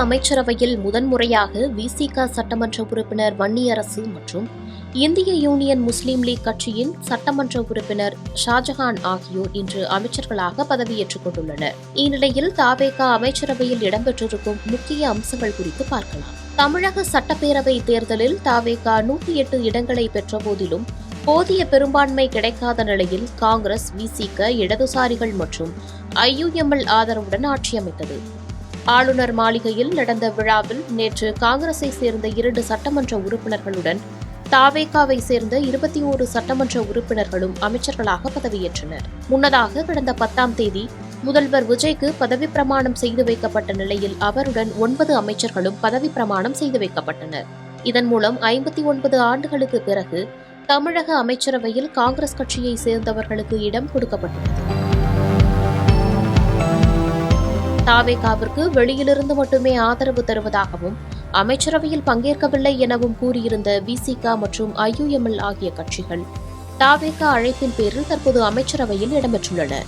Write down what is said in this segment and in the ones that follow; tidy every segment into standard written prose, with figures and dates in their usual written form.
அமைச்சரவையில் முதன்முறையாக விசிக சட்டமன்ற உறுப்பினர் வன்னியரசு மற்றும் இந்திய யூனியன் முஸ்லீம் லீக் கட்சியின் சட்டமன்ற உறுப்பினர் ஷாஜஹான் ஆகியோர் இன்று அமைச்சர்களாக பதவியேற்றுக் கொண்டுள்ளனர். இந்நிலையில் தவேக அமைச்சரவையில் இடம்பெற்றிருக்கும் முக்கிய அம்சங்கள் குறித்து பார்க்கலாம். தமிழக சட்டப்பேரவை தேர்தலில் தவேக 108 இடங்களை பெற்ற போதிலும் போதிய பெரும்பான்மை கிடைக்காத நிலையில் காங்கிரஸ், விசிக, இடதுசாரிகள் மற்றும் ஐயுஎம்எல் ஆதரவுடன் ஆட்சி அமைத்தது. ஆளுநர் மாளிகையில் நடந்த விழாவில் நேற்று காங்கிரஸை சேர்ந்த 2 சட்டமன்ற உறுப்பினர்களுடன் தவேகவை சேர்ந்த 21 சட்டமன்ற உறுப்பினர்களும் அமைச்சர்களாக பதவியேற்றனர். முன்னதாக கடந்த 10ஆம் தேதி முதல்வர் விஜய்க்கு பதவி பிரமாணம் செய்து வைக்கப்பட்ட நிலையில் அவருடன் 9 அமைச்சர்களும் பதவி பிரமாணம் செய்து வைக்கப்பட்டனர். இதன் மூலம் 59 ஆண்டுகளுக்கு பிறகு தமிழக அமைச்சரவையில் காங்கிரஸ் கட்சியை சேர்ந்தவர்களுக்கு இடம் கொடுக்கப்பட்டுள்ளது. தவேகவிற்கு வெளியிலிருந்து மட்டுமே ஆதரவு தருவதாகவும் அமைச்சரவையில் பங்கேற்கவில்லை எனவும் கூறியிருந்த விசிக மற்றும் ஐயுஎம்எல் ஆகிய கட்சிகள் தவேக அழைப்பின் பேரில் தற்போது அமைச்சரவையில் இடம்பெற்றுள்ளன.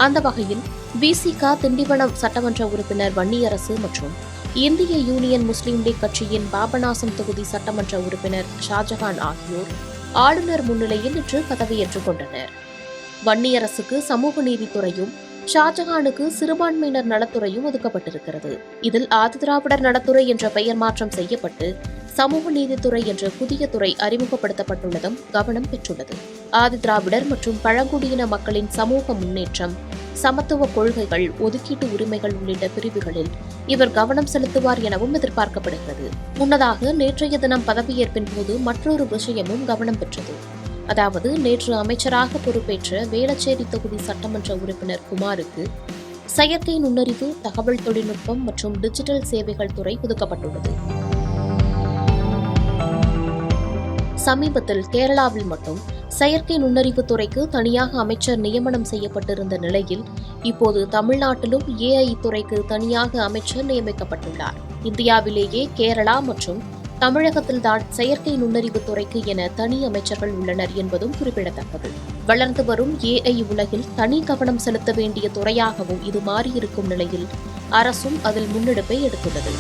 அந்த வகையில் விசிக திண்டிவனம் சட்டமன்ற உறுப்பினர் வன்னியரசு மற்றும் இந்திய யூனியன் முஸ்லீம் லீக் கட்சியின் பாபநாசம் தொகுதி சட்டமன்ற உறுப்பினர் ஷாஜஹான் ஆகியோர் ஆளுநர் முன்னிலையில் இன்று பதவியேற்றுக் கொண்டனர். வன்னியரசுக்கு சமூக நீதித்துறையும் ஷாஜஹானுக்கு சிறுபான்மையினர் நலத்துறையும் ஒதுக்கப்பட்டிருக்கிறது. இதில் ஆதிதிராவிடர் நலத்துறை என்ற பெயர் மாற்றம் செய்யப்பட்டு சமூக நீதித்துறை என்ற புதிய துறை அறிமுகப்படுத்தப்பட்டுள்ளதும் கவனம் பெற்றுள்ளது. ஆதிதிராவிடர் மற்றும் பழங்குடியின மக்களின் சமூக முன்னேற்றம், சமத்துவ கொள்கைகள், ஒதுக்கீட்டு உரிமைகள் உள்ளிட்ட பிரிவுகளில் இவர் கவனம் செலுத்துவார் எனவும் எதிர்பார்க்கப்படுகிறது. முன்னதாக நேற்றைய தினம் பதவியேற்பின் போது மற்றொரு விஷயமும் கவனம் பெற்றது. அதாவது நேற்று அமைச்சராக பொறுப்பேற்ற வேளச்சேரி தொகுதி சட்டமன்ற உறுப்பினர் குமாருக்கு செயற்கை நுண்ணறிவு, தகவல் தொழில்நுட்பம் மற்றும் டிஜிட்டல் சேவைகள் துறை ஒதுக்கப்பட்டுள்ளது. சமீபத்தில் கேரளாவில் மட்டும் செயற்கை நுண்ணறிவு துறைக்கு தனியாக அமைச்சர் நியமனம் செய்யப்பட்டிருந்த நிலையில் இப்போது தமிழ்நாட்டிலும் ஏஐ துறைக்கு தனியாக அமைச்சர் நியமிக்கப்பட்டுள்ளார். இந்தியாவிலேயே கேரளா மற்றும் தமிழகத்தில்தான் செயற்கை நுண்ணறிவு துறைக்கு என தனி அமைச்சர்கள் உள்ளனர் என்பதும் குறிப்பிடத்தக்கது. வளர்ந்து வரும் ஏஐ உலகில் தனி கவனம் செலுத்த வேண்டிய துறையாகவும் இது மாறியிருக்கும் நிலையில் அரசும் அதில் முன்னெடுப்பை எடுத்துள்ளது.